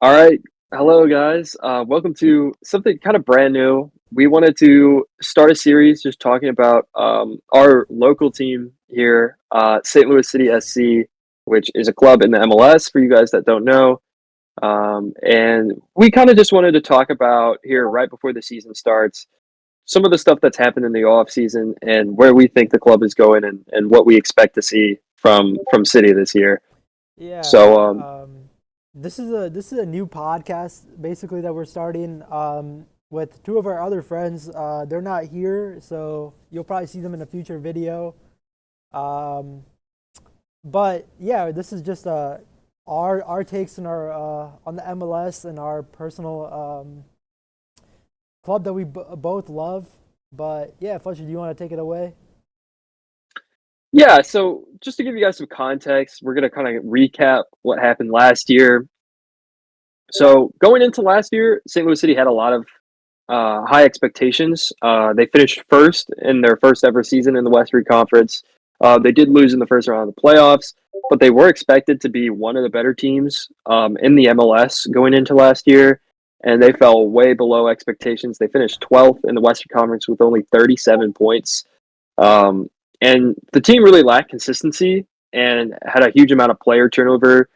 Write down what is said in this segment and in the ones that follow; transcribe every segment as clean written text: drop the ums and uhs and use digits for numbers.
All right. Hello, guys. Welcome to something kind of brand new. We wanted to start a series just talking about our local team here, St. Louis City SC, which is a club in the MLS for you guys that don't know. And we kind of just wanted to talk about here right before the season starts some of the stuff that's happened in the off season and where we think the club is going and what we expect to see from City this year. Yeah, So, this is a new podcast basically that we're starting with two of our other friends. They're not here, so you'll probably see them in a future video. Um, but yeah, this is just our takes on the MLS and our personal club that we both love. But yeah, Fletcher, do you want to take it away? Yeah, so just to give you guys some context, we're going to kind of recap what happened last year. So going into last year, St. Louis City had a lot of high expectations. They finished first in their first ever season in the Western Conference. They did lose in the first round of the playoffs, but they were expected to be one of the better teams in the MLS going into last year, and they fell way below expectations. They finished 12th in the Western Conference with only 37 points. Um, and the team really lacked consistency and had a huge amount of player turnover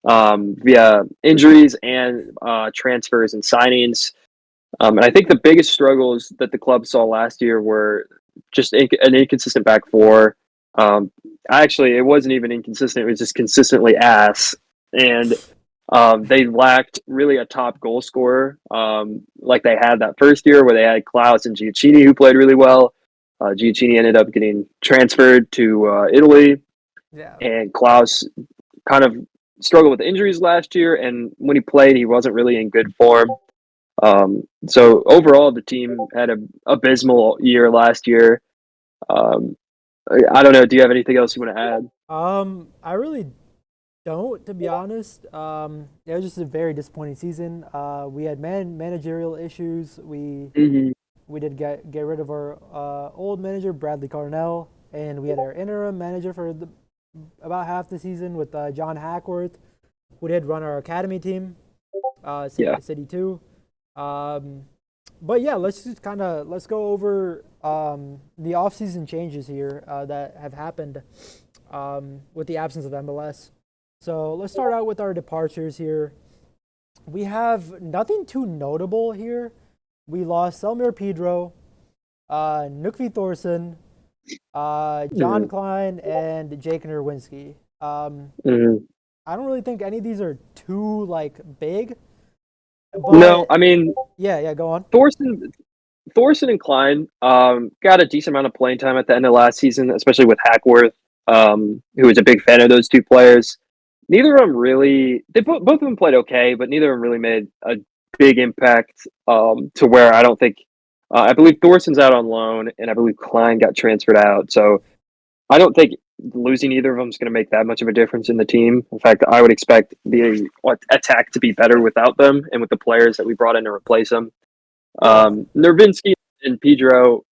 via injuries and transfers and signings. And I think the biggest struggles that the club saw last year were just an inconsistent back four. Um, Actually, it wasn't even inconsistent; it was just consistently ass. And they lacked really a top goal scorer like they had that first year where they had Klaus and Giacchini who played really well. Giacchini ended up getting transferred to Italy, Yeah. and Klaus kind of struggled with injuries last year. And when he played, he wasn't really in good form. So overall, the team had an abysmal year last year. Um, I don't know. Do you have anything else you want to add? I really don't, to be honest. It was just a very disappointing season. We had managerial issues. Mm-hmm. We did get rid of our old manager Bradley Carnell, and we had our interim manager for about half the season with John Hackworth, who did run our academy team, Yeah. City Two. Um, but yeah, let's go over the offseason changes here that have happened with the absence of MLS. So let's start out with our departures here. We have nothing too notable here. We lost Selmir Pedro, Nukvi Thorson, John Mm-hmm. Klein, and Jake Nerwinski. Mm-hmm. I don't really think any of these are too like big, No, but I mean yeah, go on. Thorson, Thorson and Klein got a decent amount of playing time at the end of last season, especially with Hackworth, who was a big fan of those two players. Neither of them really. Both of them played okay, but neither of them really made a big impact to where I don't think. I believe Thorson's out on loan, and I believe Klein got transferred out. So I don't think losing either of them is going to make that much of a difference in the team. In fact, I would expect the attack to be better without them and with the players that we brought in to replace them. Yeah, Nervinsky and Pedro,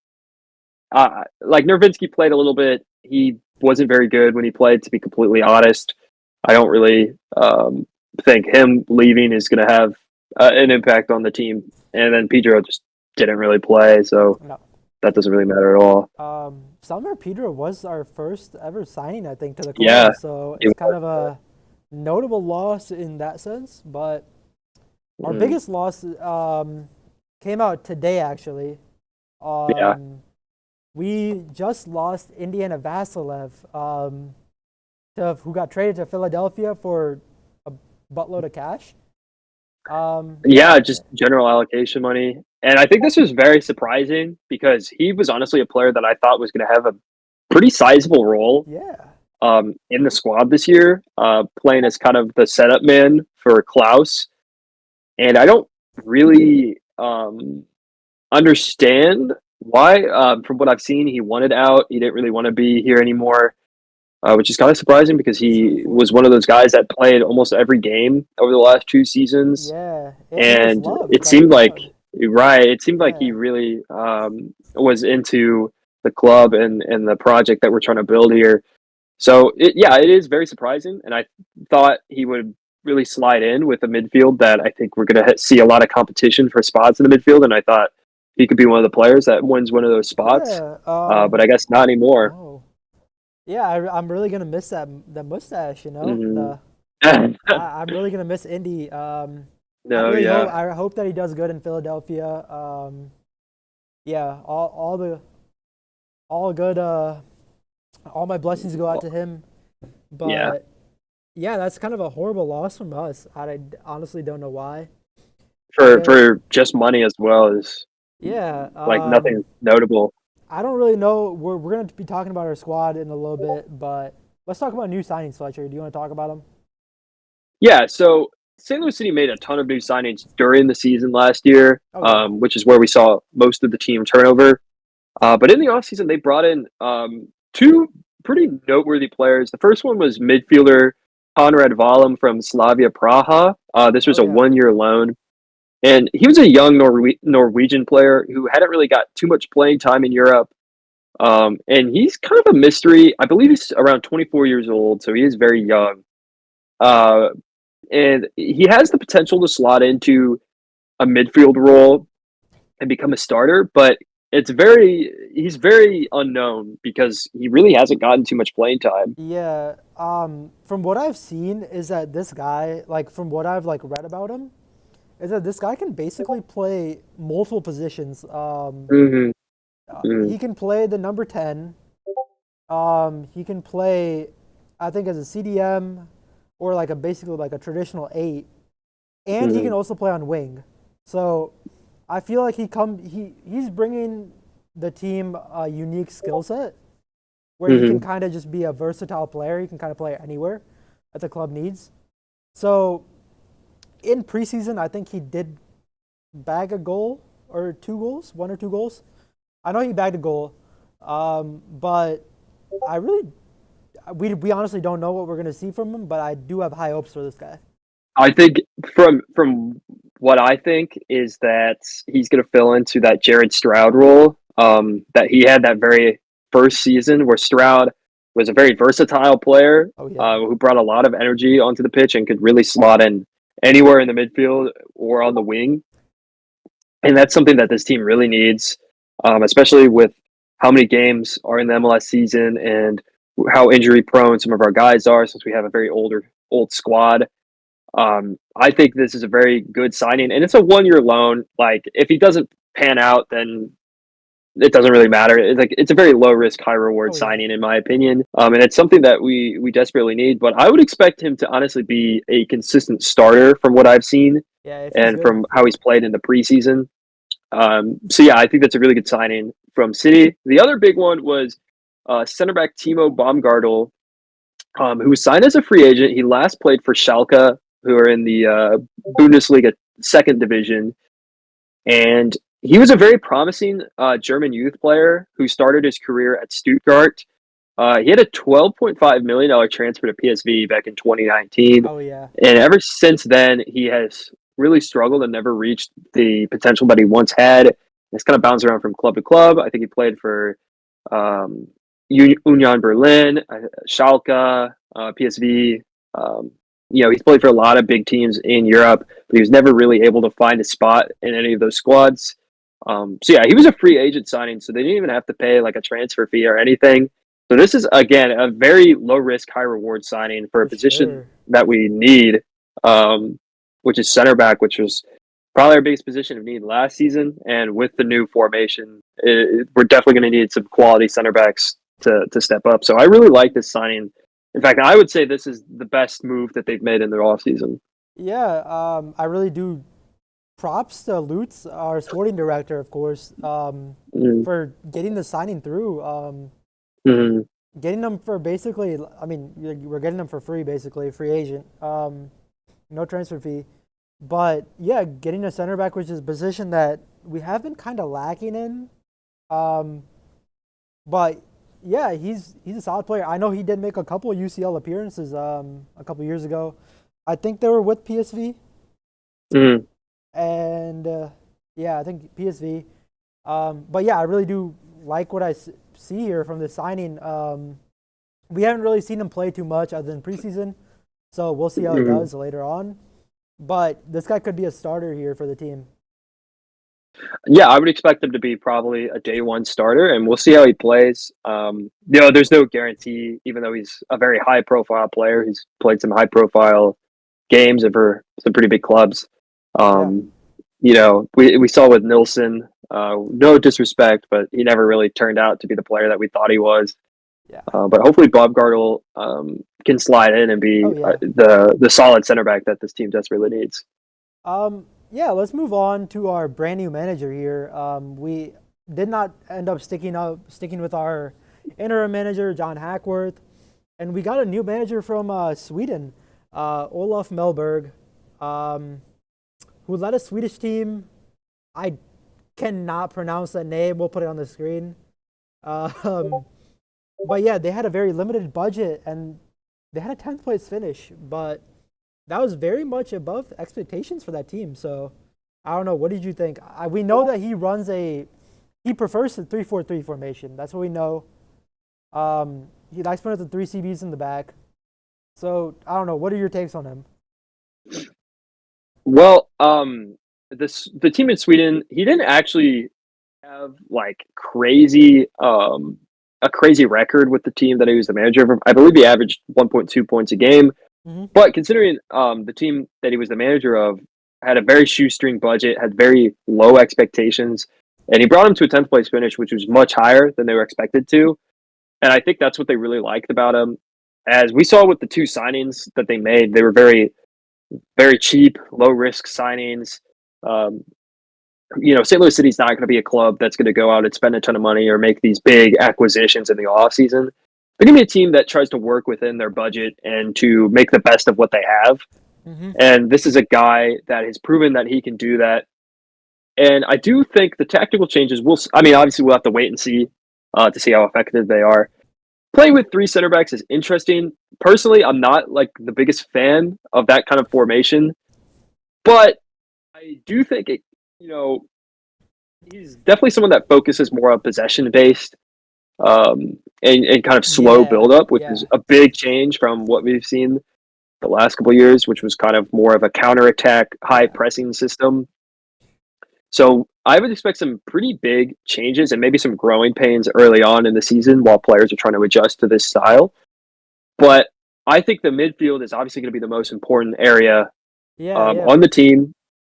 like Nervinsky played a little bit. He wasn't very good when he played, to be completely honest. I don't really think him leaving is going to have an impact on the team. And then Pedro just didn't really play, so no. that doesn't really matter at all. Selmer Pedro was our first ever signing, I think, to the Yeah, club. So it it's kind of a notable loss in that sense. But our was. biggest loss came out today, actually. Yeah, Um, we just lost Indiana Vasilev, who got traded to Philadelphia for a buttload of cash. yeah, just general allocation money. And I think this was very surprising because he was honestly a player that I thought was going to have a pretty sizable role Yeah, in the squad this year, playing as kind of the setup man for Klaus. And I don't really understand why. From what I've seen, he wanted out. He didn't really want to be here anymore, which is kind of surprising because it's he was one of unfortunate. those guys that played almost every game over the last two seasons. Yeah, and he was And loved it by the seemed like, crowd. right, it seemed like he Yeah. really was into the club and the project that we're trying to build here. So, yeah, it is very surprising. And I thought he would really slide in with a midfield that I think we're going to see a lot of competition for spots in the midfield, and I thought he could be one of the players that wins one of those spots. Yeah. But I guess not anymore. No. Yeah, I'm really gonna miss that mustache. Hmm. I'm really gonna miss Indy. No, yeah. I hope that he does good in Philadelphia. Yeah, all good. All my blessings go out to him. Yeah. But yeah, that's kind of a horrible loss from us. I honestly don't know why. I For just money as well is yeah. like nothing notable. I don't really know. We're gonna be talking about our squad in a little bit, but let's talk about new signings, Fletcher. Do you want to talk about them? Yeah, so St. Louis City made a ton of new signings during the season last year, Oh yeah. which is where we saw most of the team turnover. But in the offseason, they brought in two pretty noteworthy players. The first one was midfielder Konrad Valem from Slavia Praha. This was Oh a yeah. 1 year loan. And he was a young Norwegian player who hadn't really got too much playing time in Europe. And he's kind of a mystery. I believe he's around 24 years old, so he is very young. Uh, and he has the potential to slot into a midfield role and become a starter, but he's very unknown because he really hasn't gotten too much playing time. Yeah. From what I've seen is that this guy, like from what I've like read about him, is that this guy can basically play multiple positions. Hmm. He can play the number 10. He can play, I think, as a CDM or like a basically like a traditional 8, and he Hmm. can also play on wing. So I feel like he's bringing the team a unique skill set where he can Hmm. kind of just be a versatile player. He can kind of play anywhere that the club needs. So in preseason, I think he did bag a goal or 2 goals, 1 or 2 goals. I know he bagged a goal, but I really we honestly don't know what we're gonna see from him. But I do have high hopes for this guy. I think from what I think is that he's going to fill into that Jared Stroud role that he had that very first season where Stroud was a very versatile player Oh yeah, who brought a lot of energy onto the pitch and could really slot in anywhere in the midfield or on the wing. And that's something that this team really needs, especially with how many games are in the MLS season and how injury prone some of our guys are since we have a very old squad. I think this is a very good signing, and it's a 1 year loan. Like if he doesn't pan out, then it doesn't really matter. It's a very low risk, high reward oh yeah, signing, in my opinion. And it's something that we desperately need. But I would expect him to honestly be a consistent starter from what I've seen yeah. If he's and good, from how he's played in the preseason. So yeah, I think that's a really good signing from City. The other big one was center back Timo Baumgartel, who was signed as a free agent. He last played for Schalke, who are in the Bundesliga second division, and he was a very promising German youth player who started his career at Stuttgart. He had a $12.5 million transfer to PSV back in 2019, oh yeah, and ever since then he has really struggled and never reached the potential that he once had. He's kind of bounced around from club to club. I think he played for um, Union Berlin, Schalke, PSV. Um, he's played for a lot of big teams in Europe, but he was never really able to find a spot in any of those squads. So yeah, he was a free agent signing, so they didn't even have to pay like a transfer fee or anything. So this is again a very low risk, high reward signing for a for position sure. that we need, um, which is center back, which was probably our biggest position of need last season. And with the new formation, we're definitely going to need some quality center backs to step up. So I really like this signing. In fact, I would say this is the best move that they've made in their offseason. Yeah, I really do. Props to Lutz, our sporting director, of course, Mm-hmm. for getting the signing through. Mm-hmm. Getting them for basically, I mean, we're getting them for free, basically, free agent. No transfer fee. But yeah, getting a center back, which is a position that we have been kind of lacking in. Um, but yeah, he's a solid player. I know he did make a couple of UCL appearances a couple years ago. I think they were with PSV, Mm-hmm. and yeah, I think PSV. But yeah, I really do like what I see here from the signing. We haven't really seen him play too much other than preseason, So we'll see how he does later on. But this guy could be a starter here for the team. Yeah, I would expect him to be probably a day one starter, and we'll see how he plays. There's no guarantee, even though he's a very high profile player. He's played some high profile games and for some pretty big clubs. Yeah. We saw with Nilsson, no disrespect, but he never really turned out to be the player that we thought he was. Yeah. But hopefully Bob Gardel can slide in and be the solid center back that this team desperately needs. Yeah, let's move on to our brand new manager here. We did not end up sticking with our interim manager, John Hackworth, and we got a new manager from Sweden, Olof Mellberg, who led a Swedish team. I cannot pronounce that name. We'll put it on the screen. But yeah, they had a very limited budget and they had a 10th place finish, but that was very much above expectations for that team. So I don't know. What did you think? We know that he prefers the 3-4-3 formation. That's what we know. He likes putting the 3 CBs in the back. So I don't know. What are your takes on him? Well, the team in Sweden, he didn't actually have like a crazy record with the team that he was the manager of. I believe he averaged 1.2 points a game. Mm-hmm. But considering the team that he was the manager of had a very shoestring budget, had very low expectations, and he brought him to a 10th place finish, which was much higher than they were expected to. And I think that's what they really liked about him. As we saw with the 2 signings that they made, they were very, very cheap, low risk signings. St. Louis City's not going to be a club that's going to go out and spend a ton of money or make these big acquisitions in the offseason. They're going to be a team that tries to work within their budget and to make the best of what they have. Mm-hmm. And this is a guy that has proven that he can do that. And I do think the tactical changes obviously we'll have to wait and see to see how effective they are. Playing with 3 center backs is interesting. Personally, I'm not like the biggest fan of that kind of formation, but I do think he's definitely someone that focuses more on possession based. And kind of slow build-up, which is a big change from what we've seen the last couple of years, which was kind of more of a counterattack, high pressing system. So I would expect some pretty big changes and maybe some growing pains early on in the season while players are trying to adjust to this style. But I think the midfield is obviously going to be the most important area on the team,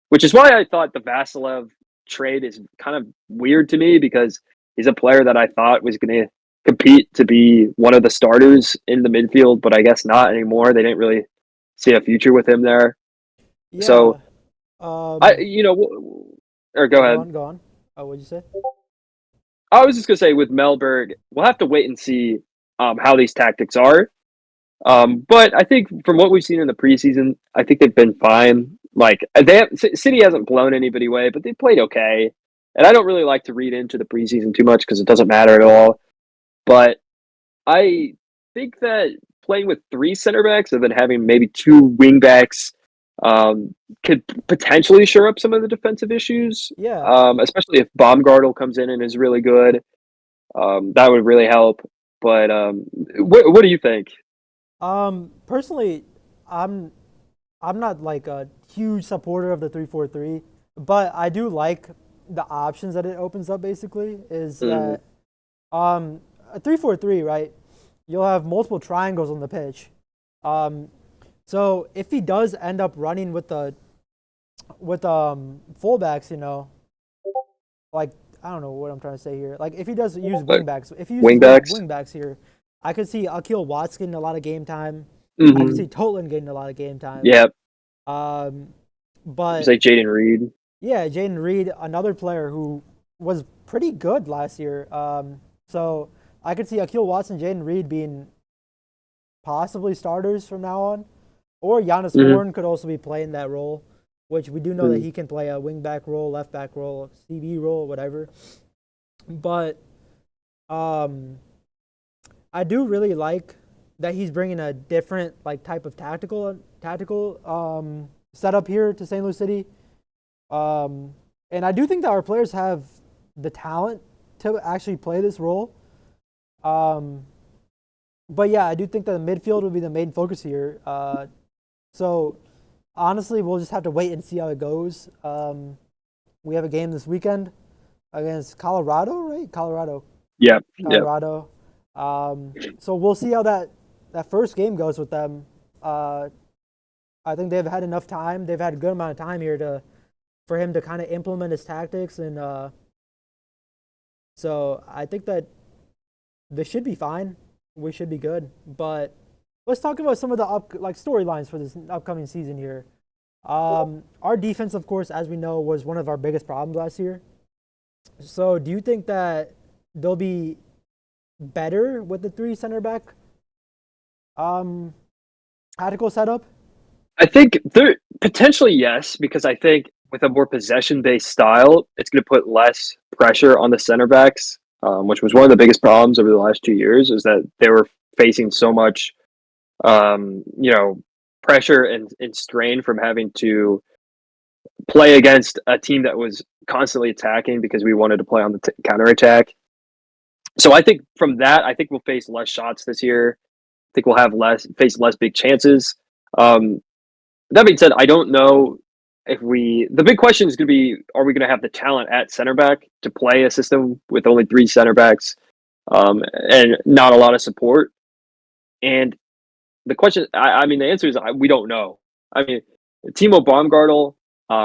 which is why I thought the Vasilev trade is kind of weird to me because he's a player that I thought was going to compete to be one of the starters in the midfield, but I guess not anymore. They didn't really see a future with him there. Yeah. So, go ahead. Go on. What'd you say? I was just going to say with Mellberg, we'll have to wait and see how these tactics are. But I think from what we've seen in the preseason, I think they've been fine. Like City hasn't blown anybody away, but they played okay. And I don't really like to read into the preseason too much because it doesn't matter at all. But I think that playing with 3 center backs and then having maybe 2 wing backs could potentially shore up some of the defensive issues. Yeah. Especially if Baumgartel comes in and is really good. That would really help. But what do you think? Personally, I'm not like a huge supporter of the 3-4-3, but I do like the options that it opens up. Basically, is that a 3-4-3, right? You'll have multiple triangles on the pitch. So if he does end up running with fullbacks, like I don't know what I'm trying to say here. Like if he does use wingbacks here, I could see Akil Watts getting a lot of game time. Mm-hmm. I could see Totlin getting a lot of game time. Yep. But it's like Jaden Reed. Yeah, Jaden Reed, another player who was pretty good last year. So I could see Akil Watts and Jaden Reed being possibly starters from now on. Or Giannis Horn could also be playing that role, which we do know that he can play a wing-back role, left-back role, CB role, whatever. But I do really like that he's bringing a different type of tactical setup here to St. Louis City. And I do think that our players have the talent to actually play this role. But yeah, I do think that the midfield will be the main focus here. So honestly, we'll just have to wait and see how it goes. We have a game this weekend against Colorado, right? Yep. Yep. Colorado. So we'll see how that first game goes with them. Uh, I think they've had enough time. They've had a good amount of time here for him to kind of implement his tactics, and so I think that this should be fine. We should be good. But let's talk about some of the storylines for this upcoming season here. Our defense, of course, as we know, was one of our biggest problems last year. So do you think that they'll be better with the three center back um, tactical setup? I think there potentially yes, because I think with a more possession based style, it's going to put less pressure on the center backs, which was one of the biggest problems over the last 2 years, is that they were facing so much, you know, pressure and strain from having to play against a team that was constantly attacking because we wanted to play on the counter attack. So I think from that, I think we'll face less shots this year. I think we'll have face less big chances. Um, that being said, I don't know if the big question is going to be, are we going to have the talent at center back to play a system with only three center backs and not a lot of support? And the question, I mean, the answer is we don't know. I mean, Timo Baumgartel,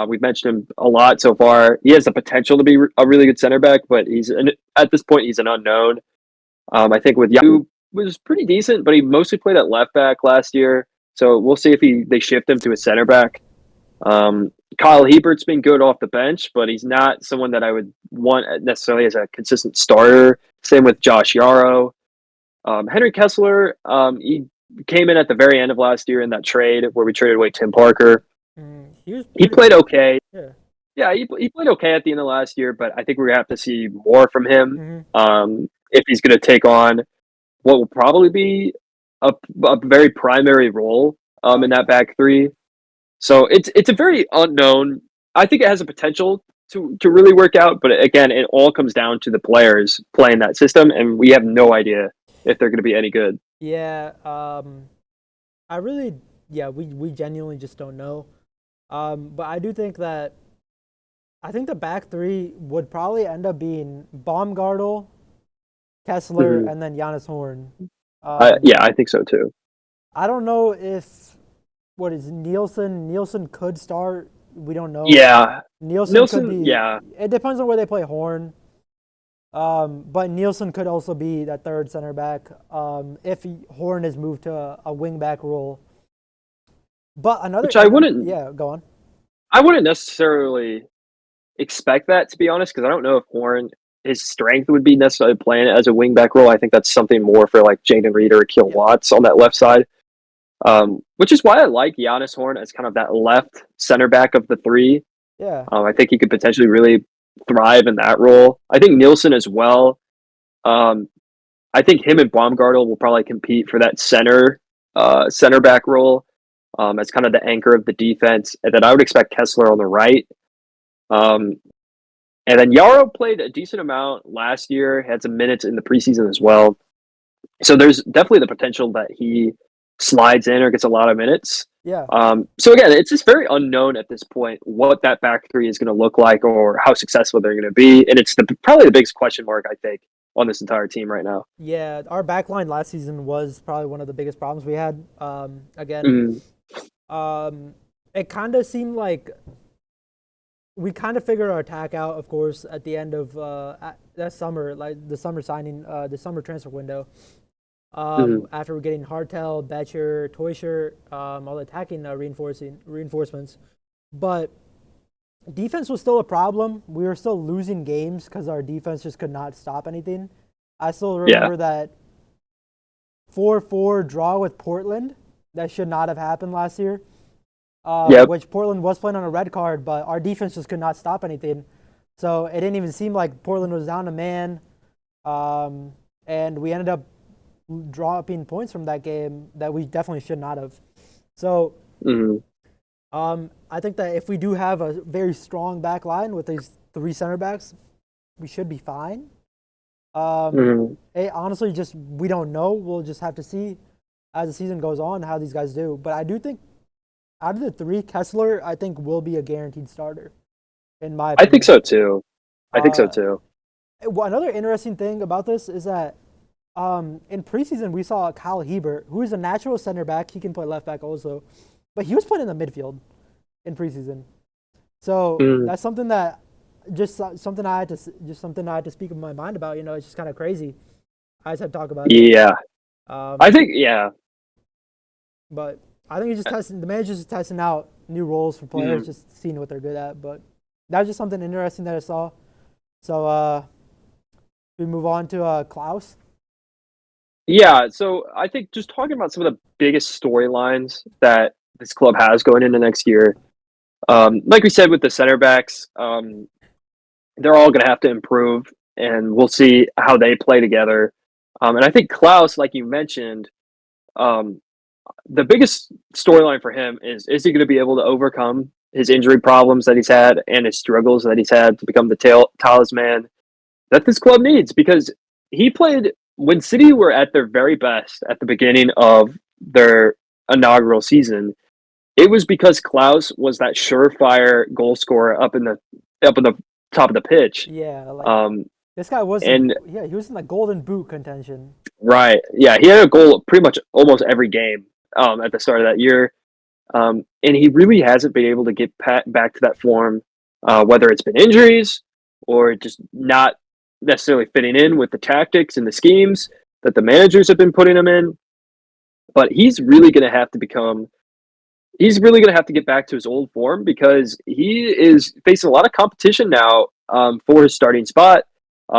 we've mentioned him a lot so far. He has the potential to be a really good center back, but at this point, he's an unknown. I think with Yahoo was pretty decent, but he mostly played at left back last year. So we'll see if they shift him to a center back. Kyle Hebert's been good off the bench, but he's not someone that I would want necessarily as a consistent starter. Same with Josh Yarrow. Henry Kessler, he came in at the very end of last year in that trade where we traded away Tim Parker. He played good. Okay. Yeah, he played okay at the end of last year, but I think we're going to have to see more from him mm-hmm. if he's going to take on what will probably be a very primary role in that back three. So it's a very unknown. I think it has a potential to really work out, but again, it all comes down to the players playing that system, and we have no idea if they're going to be any good. Yeah, I really, yeah, we genuinely just don't know. But I think the back three would probably end up being Baumgartel, Kessler, Mm-hmm. and then Giannis Horn. Yeah, I think so too. I don't know if what is Nielsen. Nielsen could start. We don't know. Yeah, Nielsen could Nilsson. be. Yeah, It depends on where they play Horn. But Nielsen could also be that third center back if Horn is moved to a wing back role. But which I wouldn't. Yeah, go on. I wouldn't necessarily expect that, to be honest, because I don't know if Horn his strength would be necessarily playing it as a wingback role. I think that's something more for like Jaden Reed or Akil Watts on that left side. Which is why I like Giannis Horn as kind of that left center back of the three. Yeah. I think he could potentially really thrive in that role. I think Nielsen as well. I think him and Baumgartel will probably compete for that center back role as kind of the anchor of the defense. And then I would expect Kessler on the right. Um, and then Yarrow played a decent amount last year, had some minutes in the preseason as well. So there's definitely the potential that he slides in or gets a lot of minutes. Yeah. So again, it's just very unknown at this point what that back three is going to look like or how successful they're going to be. And it's probably the biggest question mark, I think, on this entire team right now. Yeah, our back line last season was probably one of the biggest problems we had. It kind of seemed like we kind of figured our attack out, of course, at the end of that summer, like the summer signing, the summer transfer window. After we're getting Hartel, Betcher, Teuscher, all the attacking reinforcements. But defense was still a problem. We were still losing games because our defense just could not stop anything. I still remember that 4-4 draw with Portland. That should not have happened last year. Which Portland was playing on a red card, but our defense just could not stop anything. So it didn't even seem like Portland was down a man. And we ended up dropping points from that game that we definitely should not have. So I think that if we do have a very strong back line with these three center backs, we should be fine. Honestly, just we don't know. We'll just have to see as the season goes on how these guys do. But I do think out of the three, Kessler I think will be a guaranteed starter, in my I think opinion. so too. I think so Uh, too. Another interesting thing about this is that in preseason we saw Kyle Hebert, who is a natural center back. He can play left back also, but he was playing in the midfield in preseason. So Mm, that's something that something I had to speak in my mind about. It's just kind of crazy. I just had to talk about it. yeah, I Um, think yeah. but I think he's just testing. The manager's just testing out new roles for players, Mm, just seeing what they're good at. But that's just something interesting that I saw. So we move on to Klaus. yeah, so I think just talking about some of the biggest storylines that this club has going into next year. Like we said with the center backs, they're all going to have to improve, and we'll see how they play together. And I think Klaus, like you mentioned, um, the biggest storyline for him is he going to be able to overcome his injury problems that he's had and his struggles that he's had to become the talisman that this club needs? Because he played when City were at their very best at the beginning of their inaugural season. It was because Klaus was that surefire goal scorer up in the top of the pitch. Yeah, like Um, this guy was in. and Yeah, he was in the Golden Boot contention. right, yeah, he had a goal pretty much almost every game at the start of that year. And he really hasn't been able to get back to that form, whether it's been injuries or just not necessarily fitting in with the tactics and the schemes that the managers have been putting him in. But he's really going to have to get back to his old form because he is facing a lot of competition now for his starting spot.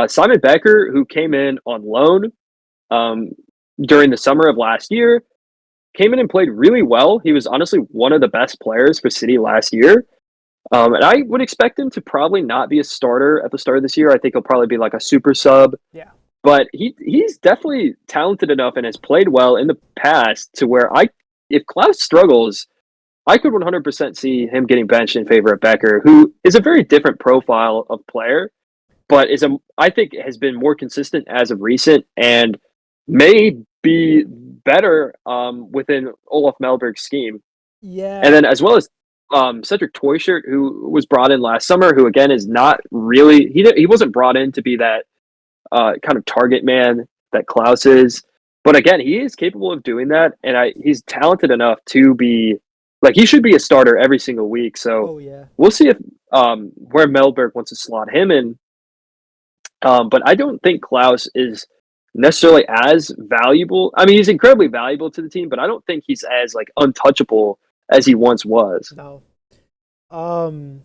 Simon Becker, who came in on loan um, during the summer of last year, came in and played really well. He was honestly one of the best players for City last year. And I would expect him to probably not be a starter at the start of this year. I think he'll probably be like a super sub. Yeah. But he's definitely talented enough and has played well in the past to where if Klaus struggles, I could 100% see him getting benched in favor of Becker, who is a very different profile of player, but I think has been more consistent as of recent and may be better within Olaf Melberg's scheme. And Yeah. then as well as Cedric Toyshirt, who was brought in last summer, who again is not really he wasn't brought in to be that kind of target man that Klaus is, but again he is capable of doing that, and he's talented enough to be like he should be a starter every single week. So Oh yeah. we'll see if where Melberg wants to slot him in. But I don't think Klaus is necessarily as valuable. I mean, he's incredibly valuable to the team, but I don't think he's as like untouchable as he once was. No. Um,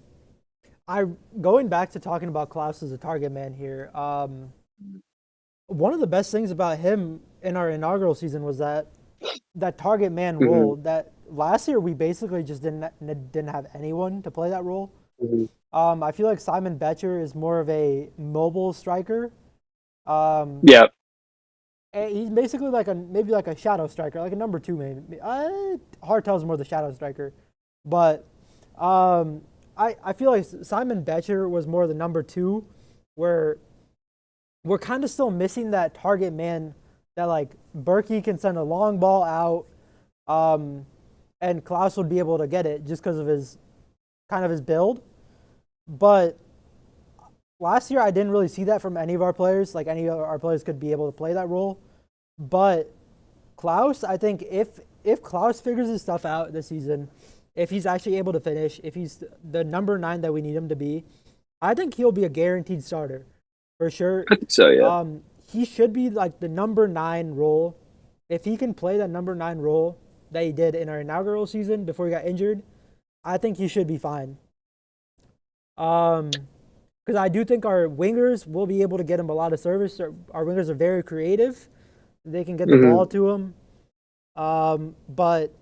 I going back to talking about Klaus as a target man here. One of the best things about him in our inaugural season was that target man Hmm. role. That last year we basically just didn't have anyone to play that role. Hmm. I feel like Simon Betcher is more of a mobile striker. Um, Yeah. he's basically like maybe like a shadow striker, like a number two maybe. Hartel's more the shadow striker, but I feel like Simon Betcher was more the number two, where we're kind of still missing that target man that like Berkey can send a long ball out, um, and Klaus would be able to get it just because of his kind of his build. But last year I didn't really see that from any of our players. Like any of our players could be able to play that role. But Klaus, I think if Klaus figures his stuff out this season, if he's actually able to finish, if he's the number nine that we need him to be, I think he'll be a guaranteed starter for sure. I think so, yeah. He should be like the number nine role. If he can play that number nine role that he did in our inaugural season before he got injured, I think he should be fine. Because I do think our wingers will be able to get him a lot of service. Our wingers are very creative. They can get the Hmm. ball to him. But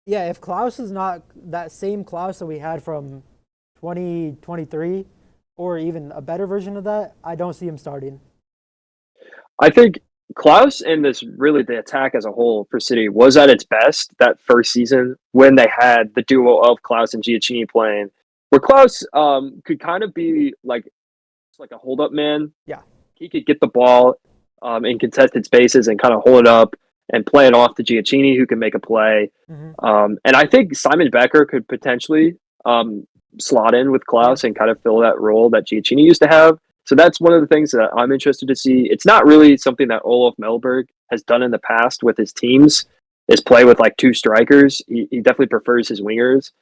yeah, if Klaus is not that same Klaus that we had from 2023 or even a better version of that, I don't see him starting. I think Klaus and this really the attack as a whole for City was at its best that first season when they had the duo of Klaus and Giacchini playing, where Klaus could kind of be like a hold up man. Yeah. He could get the ball in contested spaces and kind of hold it up and play it off to Giacchini, who can make a play. And I think Simon Becker could potentially slot in with Klaus and kind of fill that role that Giacchini used to have. So that's one of the things that I'm interested to see. It's not really something that Olof Mellberg has done in the past with his teams, is play with like two strikers. He definitely prefers his wingers.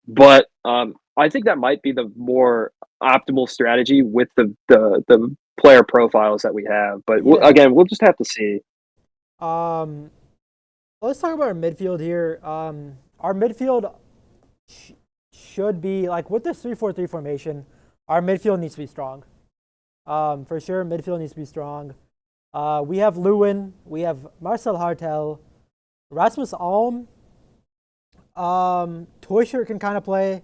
But I think that might be the more optimal strategy with the player profiles that we have. But again, we'll just have to see. Let's talk about our midfield here. Our midfield should be like with this 3-4-3 formation. Our midfield needs to be strong. For sure, midfield needs to be strong. We have Lewin, we have Marcel Hartel, Rasmus Alm. Teuscher can kind of play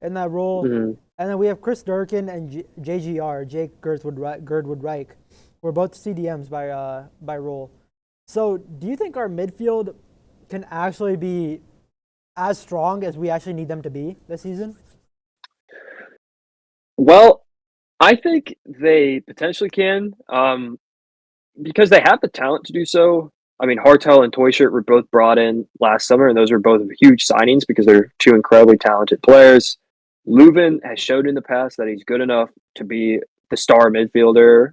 in that role, and then we have Chris Durkin and JGR, Jake Girdwood Reich. We're both CDMs by role. So, do you think our midfield can actually be as strong as we actually need them to be this season? Well, I think they potentially can, because they have the talent to do so. I mean, Hartel and Teuscher were both brought in last summer, and those were both huge signings because they're two incredibly talented players. Leuven has showed in the past that he's good enough to be the star midfielder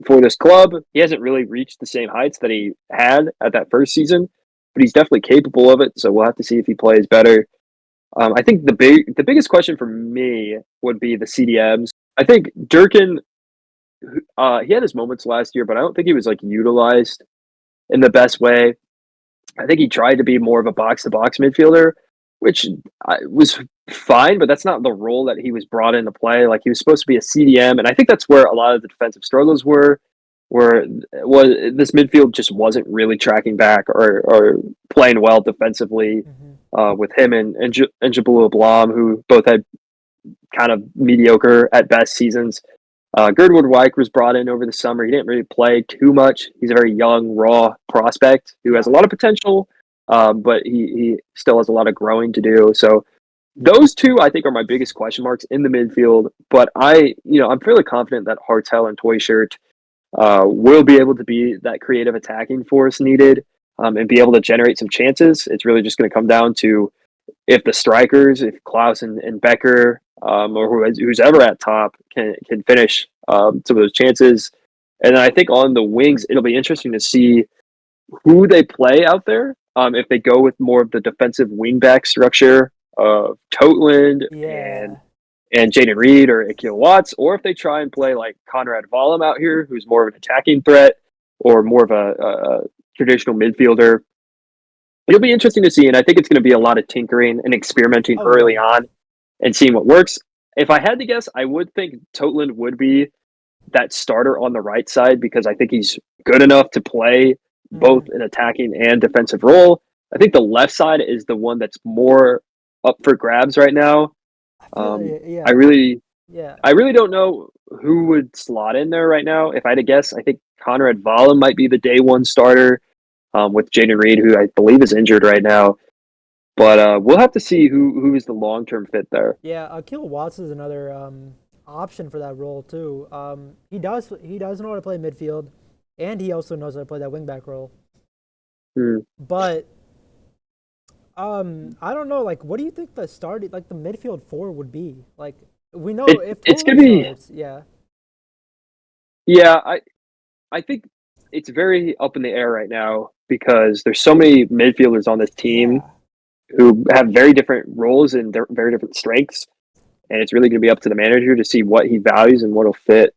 for this club. He hasn't really reached the same heights that he had at that first season, but he's definitely capable of it, so we'll have to see if he plays better. I think the biggest question for me would be the CDMs. I think Durkin, he had his moments last year, but I don't think he was like utilized in the best way. I think he tried to be more of a box-to-box midfielder, which was fine, but that's not the role that he was brought in to play. Like, he was supposed to be a CDM, and I think that's where a lot of the defensive struggles were, where this midfield just wasn't really tracking back or playing well defensively with him and Jabula Blom, who both had kind of mediocre at best seasons. Girdwood Reich was brought in over the summer. He didn't really play too much. He's a very young, raw prospect who has a lot of potential, but he still has a lot of growing to do. So those two, I think, are my biggest question marks in the midfield. But I'm fairly confident that Hartel and Teuscher will be able to be that creative attacking force needed and be able to generate some chances. It's really just going to come down to if the strikers, if Klaus and Becker, or who's ever at top can finish some of those chances. And then I think on the wings, it'll be interesting to see who they play out there. If they go with more of the defensive wingback structure of Totland and Jaden Reed or Akil Watts, or if they try and play like Conrad Vollum out here, who's more of an attacking threat or more of a traditional midfielder. It'll be interesting to see, and I think it's going to be a lot of tinkering and experimenting early on and seeing what works. If I had to guess, I would think Totland would be that starter on the right side because I think he's good enough to play both an attacking and defensive role. I think the left side is the one that's more up for grabs right now. I really don't know who would slot in there right now. If I had to guess, I think Conrad Vollum might be the day one starter. With Jaden Reed, who I believe is injured right now. But we'll have to see who is the long-term fit there. Yeah, Akil Watts is another option for that role, too. He does know how to play midfield, and he also knows how to play that wingback role. But I don't know, like, what do you think the midfield four would be? Like, we know if it's going to be... Yeah. Yeah, I think it's very up in the air right now because there's so many midfielders on this team who have very different roles and very different strengths. And it's really going to be up to the manager to see what he values and what will fit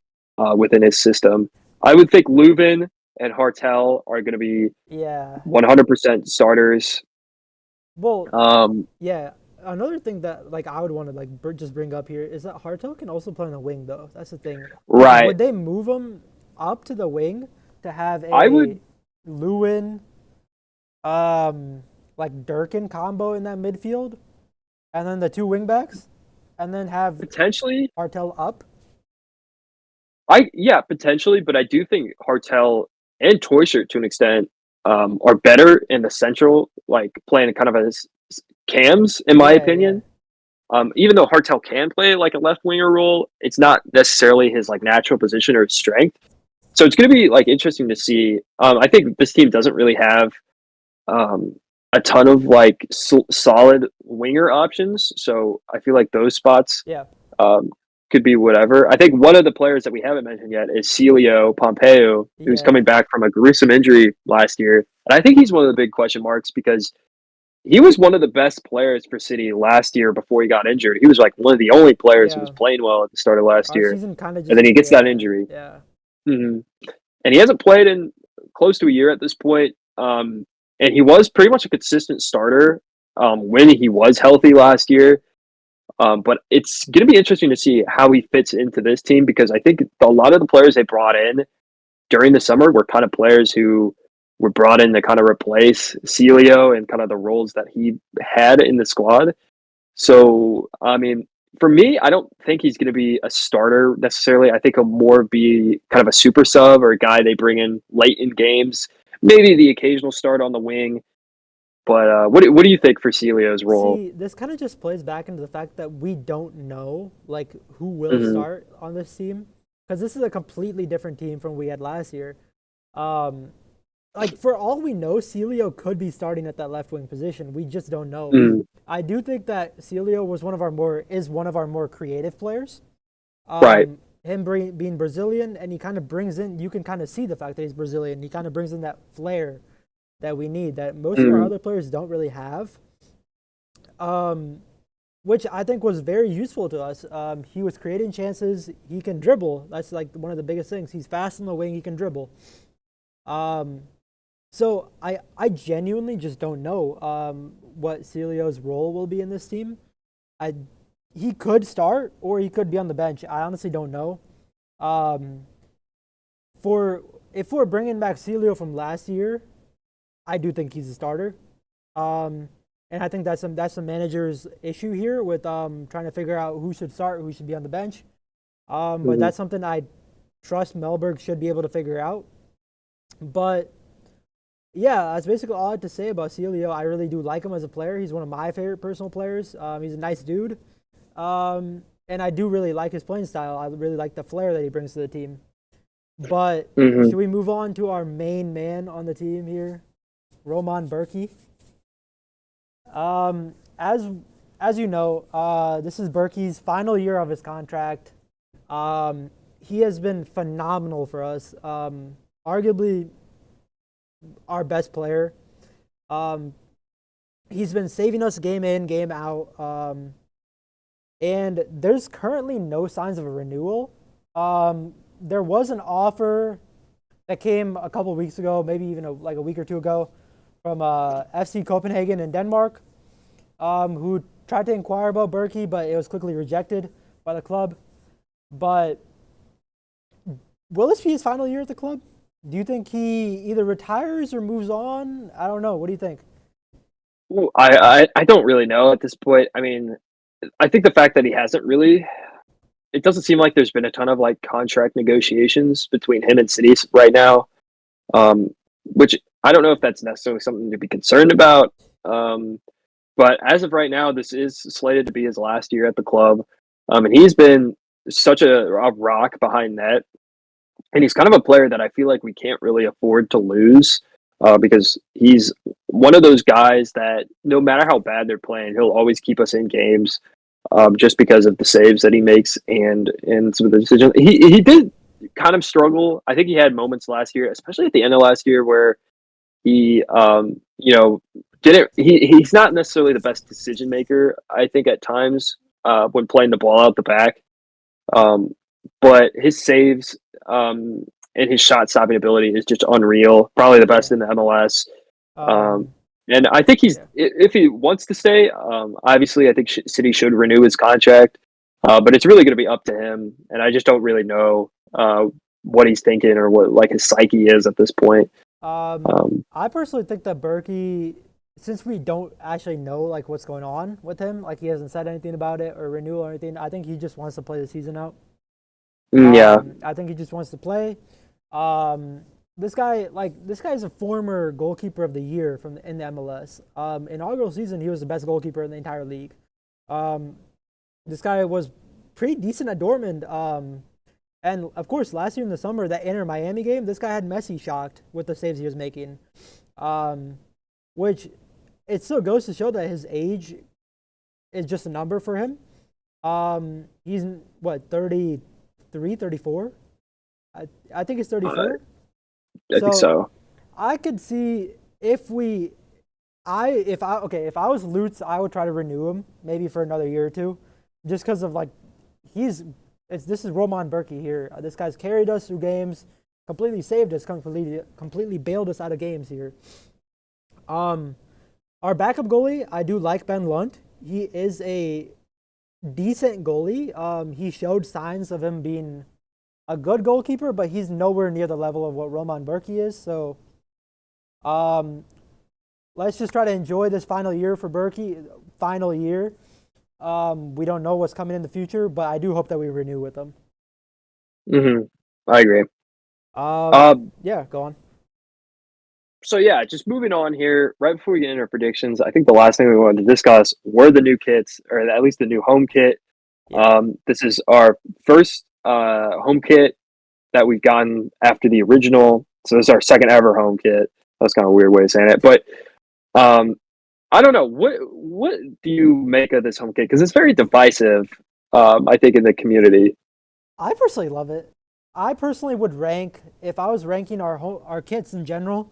within his system. I would think Leuven and Hartel are going to be 100% starters. Well, another thing that like I would want to just bring up here is that Hartel can also play on the wing, though. That's the thing. Right. Would they move him up to the wing to have Lewin, like Durkin combo in that midfield, and then the two wingbacks, and then have potentially Hartel up? Potentially, but I do think Hartel and Teuscher to an extent are better in the central, like playing kind of as cams, in my opinion. Even though Hartel can play like a left winger role, it's not necessarily his like natural position or his strength. So it's going to be like interesting to see. I think this team doesn't really have um, a ton of like solid winger options. So I feel like those spots Yeah. um, could be whatever. I think one of the players that we haven't mentioned yet is Celio Pompeo, who's Yeah. coming back from a gruesome injury last year. And I think he's one of the big question marks because he was one of the best players for City last year before he got injured. He was like one of the only players who was Yeah. playing well at the start of last Our year. season kind of And just then he gets that injury. yeah. hmm And he hasn't played in close to a year at this point. And he was pretty much a consistent starter when he was healthy last year. But it's going to be interesting to see how he fits into this team because I think a lot of the players they brought in during the summer were kind of players who were brought in to kind of replace Celio and kind of the roles that he had in the squad. So, I mean, for me, I don't think he's going to be a starter necessarily. I think he'll more be kind of a super sub or a guy they bring in late in games, maybe the occasional start on the wing. But what do you think for Celio's role? See, this kind of just plays back into the fact that we don't know like who will hmm start on this team because this is a completely different team from we had last year. Um, like for all we know, Celio could be starting at that left wing position. We just don't know. mm I do think that Celio was one of our more creative players. Right. Him being Brazilian, and he kind of brings in. You can kind of see the fact that he's Brazilian. He kind of brings in that flair that we need that most of our mm other players don't really have. Which I think was very useful to us. He was creating chances. He can dribble. That's like one of the biggest things. He's fast on the wing. He can dribble. Um, so I genuinely just don't know what Celio's role will be in this team. I He could start or he could be on the bench. I honestly don't know. Um, for if we're bringing back Celio from last year, I do think he's a starter. Um, and I think that's the manager's issue here with trying to figure out who should start, who should be on the bench. But mm that's something I trust Melberg should be able to figure out. But yeah, that's basically all I have to say about Celio. I really do like him as a player. He's one of my favorite personal players. He's a nice dude. And I do really like his playing style. I really like the flair that he brings to the team. But hmm should we move on to our main man on the team here, Roman Berkey? Um, as as you know, this is Berkey's final year of his contract. He has been phenomenal for us. Arguably our best player. Um, he's been saving us game in, game out. And there's currently no signs of a renewal. There was an offer that came a couple weeks ago, maybe even like a week or two ago, from FC Copenhagen in Denmark, who tried to inquire about Berkey, but it was quickly rejected by the club. But will this be his final year at the club? Do you think he either retires or moves on? I don't know. What do you think? Well, I don't really know at this point. I mean, I think the fact that he hasn't really, it doesn't seem like there's been a ton of like contract negotiations between him and City right now, which I don't know if that's necessarily something to be concerned about. Um, but as of right now, this is slated to be his last year at the club, and he's been such a rock behind net, and he's kind of a player that I feel like we can't really afford to lose. Because he's one of those guys that no matter how bad they're playing, he'll always keep us in games just because of the saves that he makes and some of the decisions. He did kind of struggle. I think he had moments last year, especially at the end of last year, where he didn't. He's not necessarily the best decision maker. I think at times when playing the ball out the back, um, but his saves and his shot stopping ability is just unreal. Probably the best Yeah. in the MLS. Um, Um, and I think yeah. if he wants to stay, obviously I think City should renew his contract. But it's really going to be up to him, and I just don't really know what he's thinking or what like his psyche is at this point. Um, I personally think that Berkey, since we don't actually know like what's going on with him, like he hasn't said anything about it or renewal or anything. I think he just wants to play the season out. yeah. I think he just wants to play. This guy is a former goalkeeper of the year in the MLS. Inaugural season, he was the best goalkeeper in the entire league. This guy was pretty decent at Dortmund. And of course, last year in the summer, that Inter Miami game, this guy had Messi shocked with the saves he was making, which it still goes to show that his age is just a number for him. He's what, 33, 34? I think he's 34. I think so. I could see if I was Lutz, I would try to renew him maybe for another year or two, just because of like this is Roman Berkey here. This guy's carried us through games, completely saved us, completely bailed us out of games here. Our backup goalie, I do like Ben Lunt. He is a decent goalie. He showed signs of him being a good goalkeeper, but he's nowhere near the level of what Roman Berkey is. So, let's just try to enjoy this final year for Berkey. Final year. We don't know what's coming in the future, but I do hope that we renew with him. I agree. Yeah, go on. So yeah, just moving on here. Right before we get into our predictions, I think the last thing we wanted to discuss were the new kits, or at least the new home kit. Yeah. This is our first home kit that we've gotten after the original. So this is our second ever home kit. That's kind of a weird way of saying it, but I don't know. What do you make of this home kit? Because it's very divisive, I think, in the community. I personally love it. I personally would rank, if I was ranking our kits in general,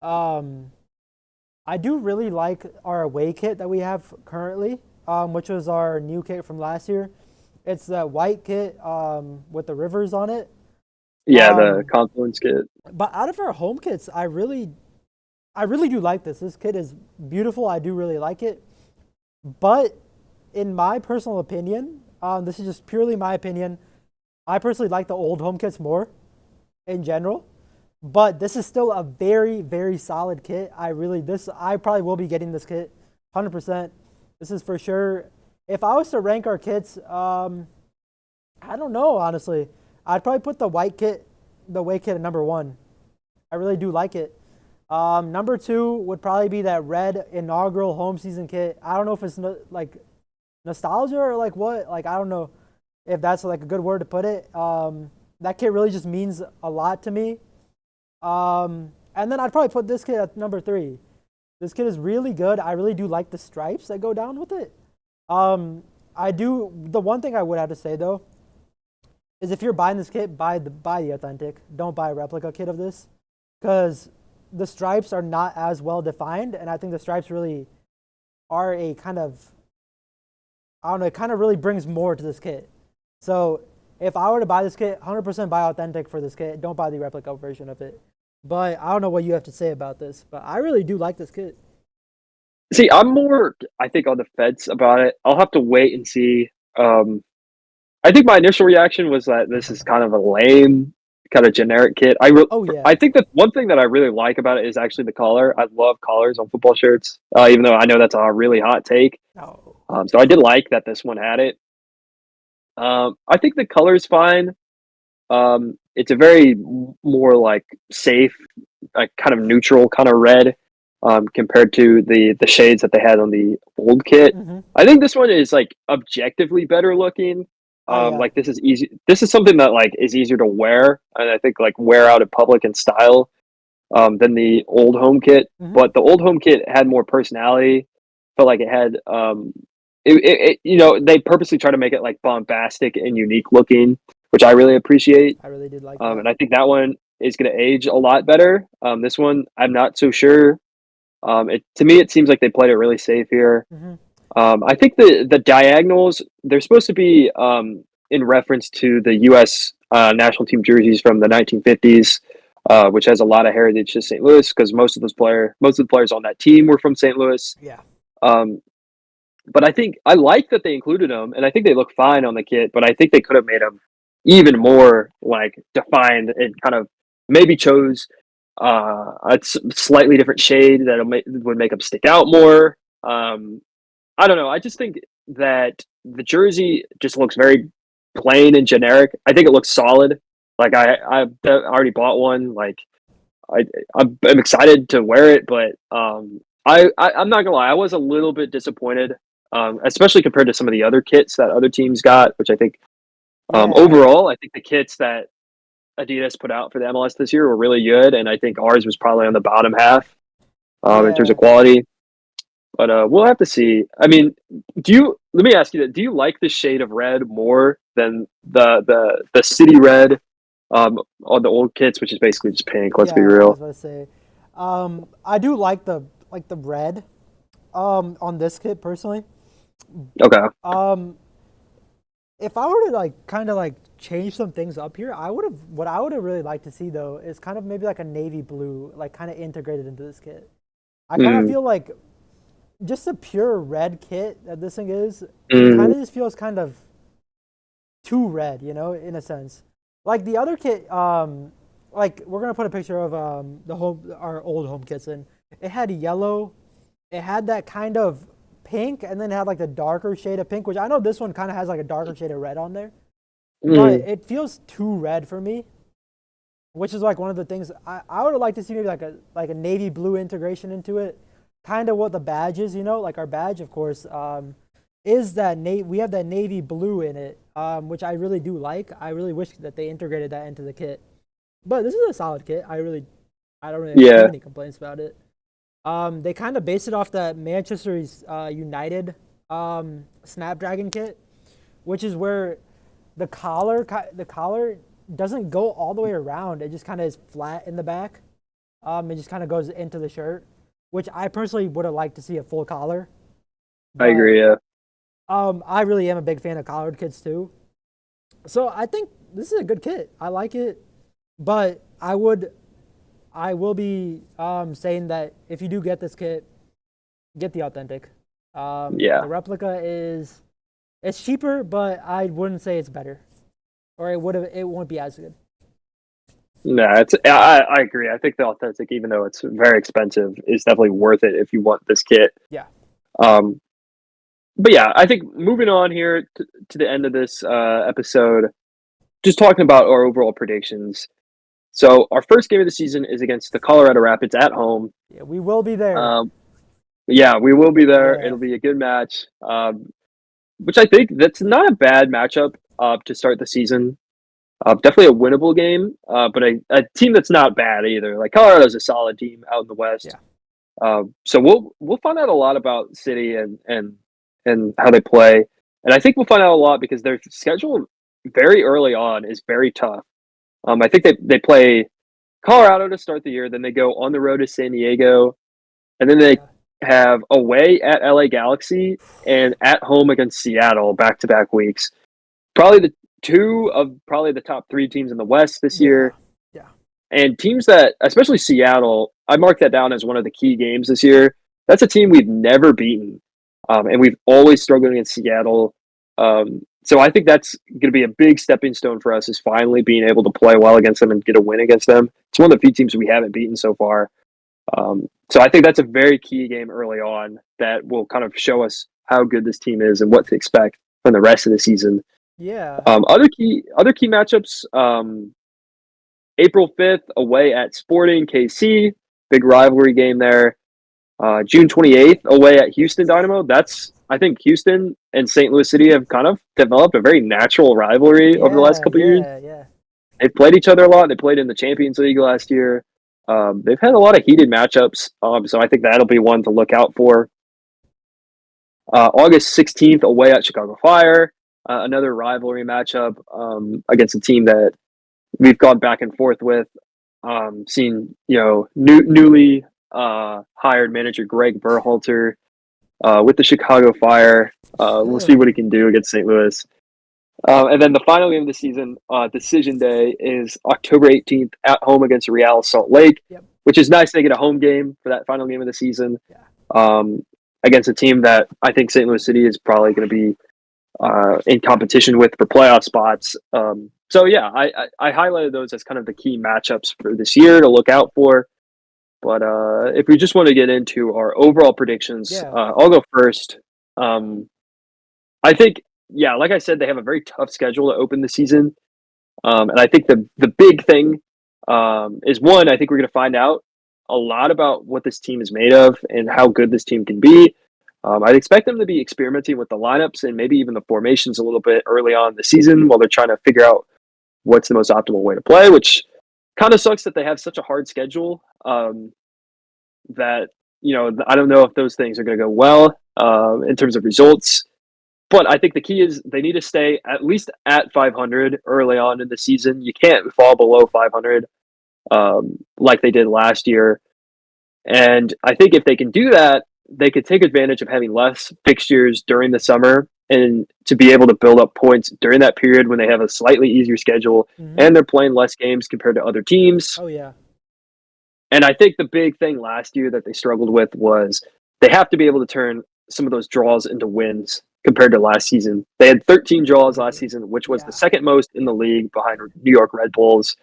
I do really like our away kit that we have currently, which was our new kit from last year. It's the white kit with the rivers on it. Yeah, the Confluence kit. But out of our home kits, I really do like this. This kit is beautiful. I do really like it. But in my personal opinion, this is just purely my opinion, I personally like the old home kits more in general. But this is still a very, very solid kit. I probably will be getting this kit 100%. This is for sure. If I was to rank our kits, I don't know, honestly. I'd probably put the white kit, the away kit at number 1. I really do like it. Number 2 would probably be that red inaugural home season kit. I don't know if it's like nostalgia or like what. Like, I don't know if that's like a good word to put it. That kit really just means a lot to me. And then I'd probably put this kit at number 3. This kit is really good. I really do like the stripes that go down with it. The one thing I would have to say though is if you're buying this kit, buy the authentic. Don't buy a replica kit of this, because the stripes are not as well defined, and I think the stripes really are a kind of, I don't know, it kind of really brings more to this kit. So if I were to buy this kit, 100% buy authentic for this kit. Don't buy the replica version of it. But I don't know what you have to say about this, but I really do like this kit. See, I'm more, I think, on the fence about it. I'll have to wait and see. I think my initial reaction was that this is kind of a lame, kind of generic kit. I think that one thing that I really like about it is actually the collar. I love collars on football shirts, even though I know that's a really hot take. Oh. So I did like that this one had it. I think the color's fine. It's a very more like safe, like kind of neutral kind of red, compared to the shades that they had on the old kit. Mm-hmm. I think this one is like objectively better looking. Like this is easy. This is something that like is easier to wear, and I think like wear out in public and style, than the old home kit. Mm-hmm. But the old home kit had more personality. Felt like it had, they purposely try to make it like bombastic and unique looking, which I really appreciate. I really did like that. And I think that one is going to age a lot better. This one, I'm not so sure. To me, it seems like they played it really safe here. Mm-hmm. I think the diagonals, they're supposed to be in reference to the U.S. National team jerseys from the 1950s, which has a lot of heritage to St. Louis, because most of the players on that team were from St. Louis. Yeah. But I think I like that they included them, and I think they look fine on the kit. But I think they could have made them even more like defined and kind of maybe chose a slightly different shade that would make them stick out more. I don't know. I just think that the jersey just looks very plain and generic. I think it looks solid. Like I already bought one. Like I'm excited to wear it, but I'm not gonna lie. I was a little bit disappointed, especially compared to some of the other kits that other teams got, which I think Yeah, Overall, I think the kits that Adidas put out for the MLS this year were really good, and I think ours was probably on the bottom half in terms of yeah. quality. But we'll have to see. I mean, let me ask you that. Do you like the shade of red more than the city red on the old kits, which is basically just pink? Let's be Yeah, I was real. about to say. I do like the red on this kit personally. Okay. Um, if I were to like kind of like change some things up here, I would have what I would have really liked to see though is kind of maybe like a navy blue, like kind of integrated into this kit. I kind of Mm, feel like just a pure red kit that this thing is, it kind mm, of just feels kind of too red, you know, in a sense. Like the other kit, like we're gonna put a picture of our old home kits in. It had yellow, it had that kind of pink, and then it had like the darker shade of pink, which I know this one kind of has like a darker shade of red on there, but mm. it feels too red for me. Which is like one of the things I would have liked to see maybe like a navy blue integration into it, kind of what the badge is, you know, like our badge, of course, is that we have that navy blue in it, which I really do like. I really wish that they integrated that into the kit. But this is a solid kit. I don't really have too Yeah, many complaints about it. They kind of based it off that Manchester United Snapdragon kit, which is where the collar doesn't go all the way around. It just kind of is flat in the back. It just kind of goes into the shirt, which I personally would have liked to see a full collar. I But agree. Yeah. I really am a big fan of collared kits too. So I think this is a good kit. I like it, but I will be saying that if you do get this kit, get the authentic. Yeah. The replica is it's cheaper, but I wouldn't say it's better, or it won't be as good. No, I agree. I think the authentic, even though it's very expensive, is definitely worth it if you want this kit. Yeah. Um, but yeah, I think moving on here to the end of this episode, just talking about our overall predictions. So our first game of the season is against the Colorado Rapids at home. Yeah, we will be there. Um, yeah, we will be there. Yeah. It'll be a good match, which I think that's not a bad matchup to start the season. Definitely a winnable game, but a team that's not bad either. Like Colorado's a solid team out in the West. Yeah. So we'll find out a lot about City and how they play, and I think we'll find out a lot because their schedule very early on is very tough. I think they play Colorado to start the year, then they go on the road to San Diego, and then they Yeah. have away at LA Galaxy and at home against Seattle back to back weeks. Probably the two of probably the top three teams in the West this Yeah. year, Yeah. and teams that, especially Seattle, I marked that down as one of the key games this year. That's a team we've never beaten, and we've always struggled against Seattle. So I think that's going to be a big stepping stone for us, is finally being able to play well against them and get a win against them. It's one of the few teams we haven't beaten so far. So I think that's a very key game early on that will kind of show us how good this team is and what to expect from the rest of the season. Yeah. Other key matchups. April 5th away at Sporting KC, big rivalry game there. June 28th away at Houston Dynamo. I think Houston and St. Louis City have kind of developed a very natural rivalry over the last Yeah. couple of years. Yeah. Yeah. They've played each other a lot. They played in the Champions League last year. They've had a lot of heated matchups, so I think that'll be one to look out for. August 16th away at Chicago Fire, another rivalry matchup against a team that we've gone back and forth with. Seen newly hired manager Greg Berhalter with the Chicago Fire. We'll see what he can do against St. Louis. And then the final game of the season, decision day, is October 18th at home against Real Salt Lake, Yep. which is nice to get a home game for that final game of the season Yeah. against a team that I think St. Louis City is probably going to be in competition with for playoff spots. So yeah, I highlighted those as kind of the key matchups for this year to look out for. But if we just want to get into our overall predictions, Yeah. I'll go first. I think, yeah, like I said, they have a very tough schedule to open the season, and I think the big thing is, one, I think we're going to find out a lot about what this team is made of and how good this team can be. I'd expect them to be experimenting with the lineups and maybe even the formations a little bit early on in the season while they're trying to figure out what's the most optimal way to play, which kind of sucks that they have such a hard schedule that, I don't know if those things are going to go well in terms of results. But I think the key is they need to stay at least at 500 early on in the season. You can't fall below 500 like they did last year. And I think if they can do that, they could take advantage of having less fixtures during the summer and to be able to build up points during that period when they have a slightly easier schedule and they're playing less games compared to other teams. Oh, yeah. And I think the big thing last year that they struggled with was they have to be able to turn some of those draws into wins compared to last season. They had 13 draws last season, which was the second most in the league behind New York Red Bulls.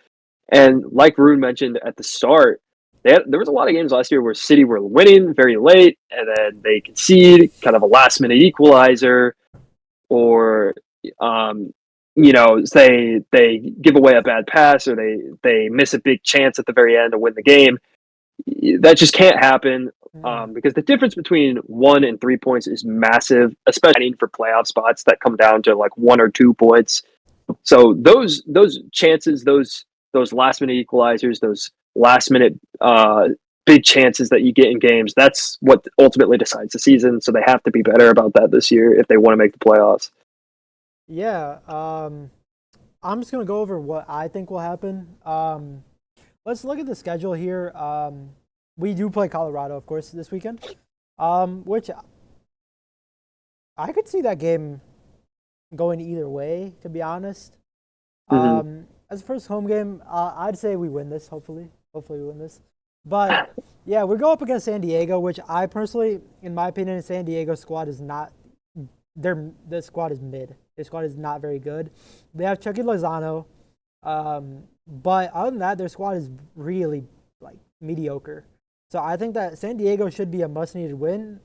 And like Varun mentioned at the start, there was a lot of games last year where City were winning very late and then they concede kind of a last minute equalizer or they give away a bad pass or they miss a big chance at the very end to win the game. That just can't happen because the difference between 1 and 3 points is massive, especially for playoff spots that come down to like 1 or 2 points. So those chances, those last minute equalizers, those last minute big chances that you get in games, that's what ultimately decides the season. So they have to be better about that this year if they want to make the playoffs. Yeah, I'm just going to go over what I think will happen. Let's look at the schedule here. We do play Colorado, of course, this weekend, which I could see that game going either way, to be honest. As a first home game, I'd say we win this, hopefully. Hopefully we win this. But, yeah, we go up against San Diego, which I personally, in my opinion, San Diego squad is not – the squad is mid. Their squad is not very good. They have Chucky Lozano, but other than that, their squad is really, mediocre. So I think that San Diego should be a must-needed win.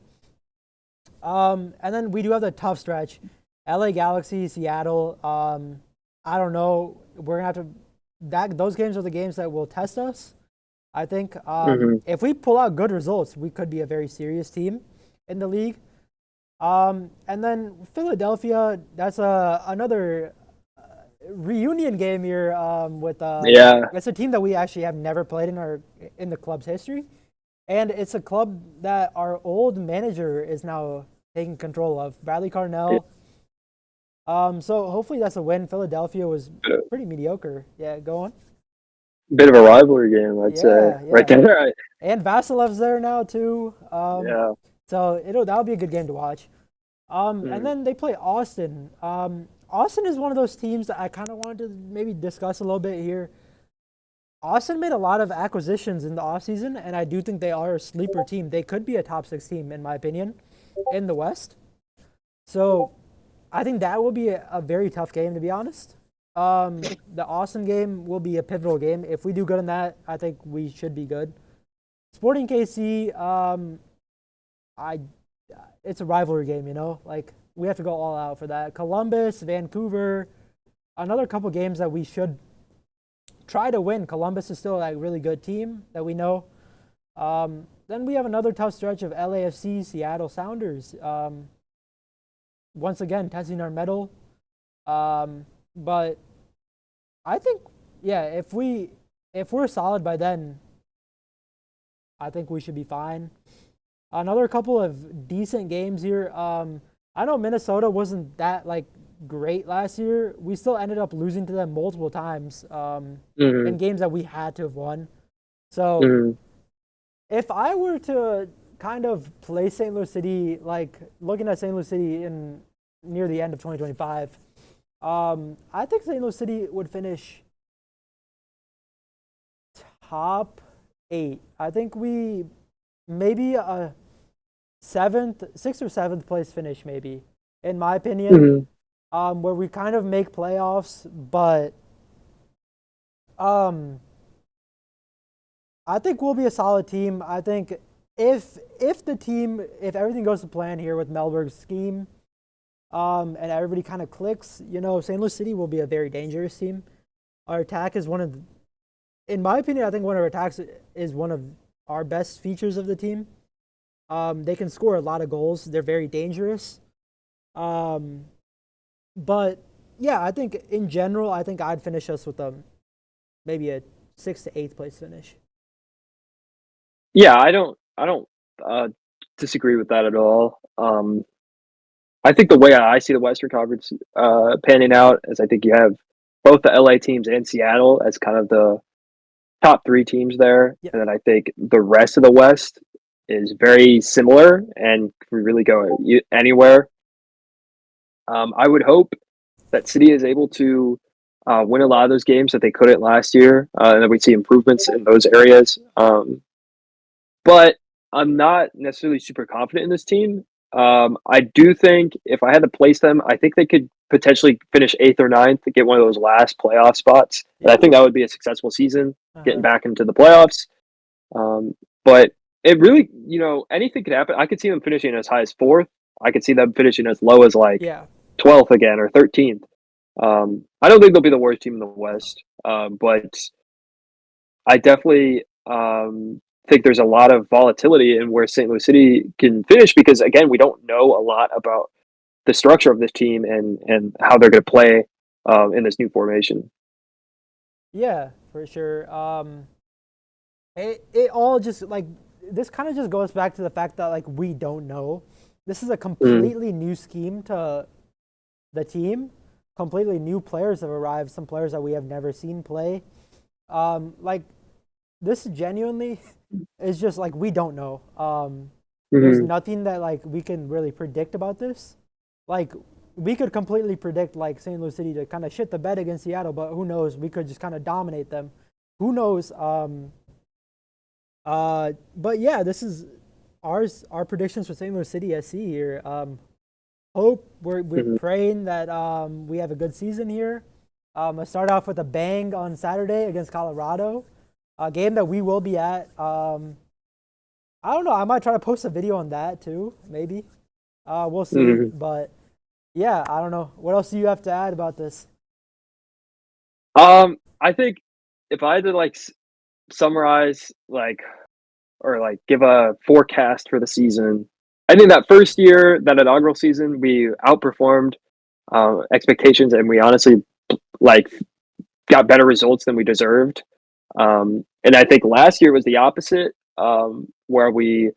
And then we do have the tough stretch. LA Galaxy, Seattle. I don't know. We're going to have to – those games are the games that will test us. I think if we pull out good results, we could be a very serious team in the league. And then Philadelphia, that's another reunion game here with it's a team that we actually have never played in the club's history. And it's a club that our old manager is now taking control of, Bradley Carnell. So hopefully that's a win. Philadelphia was pretty mediocre. Yeah, go on. Bit of a rivalry game, I'd say. Right there. And Vasilev's there now too. So that'll be a good game to watch. And then they play Austin. Austin is one of those teams that I kind of wanted to maybe discuss a little bit here. Austin made a lot of acquisitions in the offseason, and I do think they are a sleeper team. They could be a top 6 team, in my opinion, in the West. So I think that will be a very tough game, to be honest. The Austin game will be a pivotal game. If we do good in that, I think we should be good. Sporting KC, it's a rivalry game, we have to go all out for that. Columbus, Vancouver, another couple games that we should try to win. Columbus is still a really good team that we know. Then we have another tough stretch of LAFC, Seattle Sounders. Once again, testing our mettle. But I think, if we're solid by then, I think we should be fine. Another couple of decent games here. I know Minnesota wasn't that great last year. We still ended up losing to them multiple times in games that we had to have won. So if I were to kind of play St. Louis City, looking at St. Louis City near the end of 2025, I think St. Louis City would finish top 8. I think we maybe a 6th or 7th place finish, maybe, in my opinion, where we kind of make playoffs. But I think we'll be a solid team. I think if everything goes to plan here with Melberg's scheme, and everybody kind of clicks, St. Louis City will be a very dangerous team. Our attack is in my opinion, I think one of our attacks is one of our best features of the team. They can score a lot of goals. They're very dangerous. Um, but yeah, I think in general, I think I'd finish us with maybe a 6th to 8th place finish. Yeah, I don't uh, disagree with that at all. I think the way I see the Western Conference panning out is I think you have both the LA teams and Seattle as kind of the top three teams there, Yeah, and then I think the rest of the West is very similar and can really go anywhere. I would hope that City is able to win a lot of those games that they couldn't last year, and that we see improvements in those areas. But I'm not necessarily super confident in this team. I do think if I had to place them, I think they could potentially finish eighth or ninth to get one of those last playoff spots. And I yeah. think that would be a successful season, getting Uh-huh. back into the playoffs. But it really, anything could happen. I could see them finishing as high as fourth. I could see them finishing as low as like Yeah. 12th again or 13th. I don't think they'll be the worst team in the West, but I definitely think there's a lot of volatility in where St. Louis City can finish because, again, we don't know a lot about the structure of this team and how they're going to play in this new formation. Yeah, for sure. It all just like this kind of just goes back to the fact that like we don't know. This is a Mm, completely new scheme to the team. Completely new players have arrived. Some players that we have never seen play. Like this genuinely is just like we don't know. There's mm, nothing that like we can really predict about this. Like we could completely predict like St. Louis City to kind of shit the bed against Seattle, but who knows? We could just kind of dominate them. Who knows? But yeah, this is our predictions for St. Louis City SC here. Hope we're mm. praying that we have a good season here. Let's start off with a bang on Saturday against Colorado, a game that we will be at. I don't know. I might try to post a video on that too. Maybe. We'll see. Mm. But yeah, I don't know. What else do you have to add about this? I think if I had to like summarize or like give a forecast for the season, I think that first year, that inaugural season, we outperformed expectations, and we honestly like got better results than we deserved. And I think last year was the opposite, where we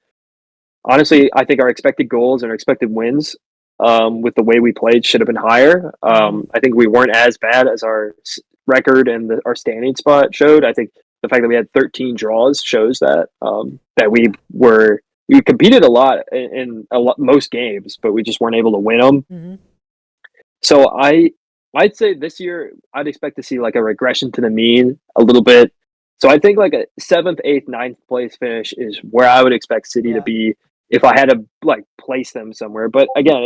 honestly, I think our expected goals and our expected wins with the way we played should have been higher. Mm-hmm. I think we weren't as bad as our record and our standing spot showed. I think the fact that we had 13 draws shows that Yeah. we competed a lot in most games, but we just weren't able to win them. Mm-hmm. So I'd say this year I'd expect to see like a regression to the mean a little bit. So I think like a seventh, eighth, ninth place finish is where I would expect City to Yeah. be if I had to like place them somewhere. But again,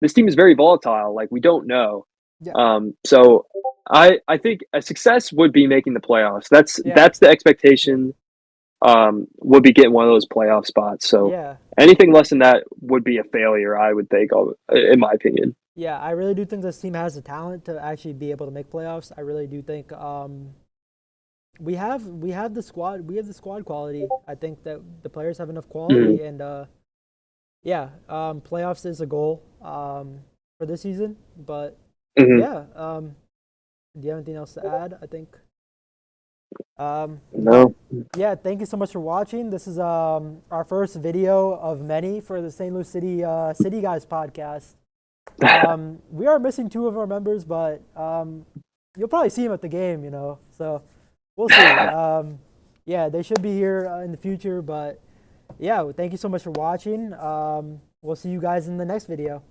this team is very volatile. Like we don't know. Yeah. So I think a success would be making the playoffs. Yeah. That's the Yeah. expectation. Would be getting one of those playoff spots. So Yeah. anything less than that would be a failure. I would think, in my opinion. Yeah. I really do think this team has the talent to actually be able to make playoffs. I really do think we have the squad quality. I think that the players have enough Mhm. quality, and yeah, playoffs is a goal for this season. But Mhm. yeah, do you have anything else to add? I think. But No. yeah, thank you so much for watching. This is our first video of many for the St. Louis City Guys podcast. We are missing two of our members, but you'll probably see them at the game, So we'll see. Yeah, they should be here in the future, but yeah, thank you so much for watching. We'll see you guys in the next video.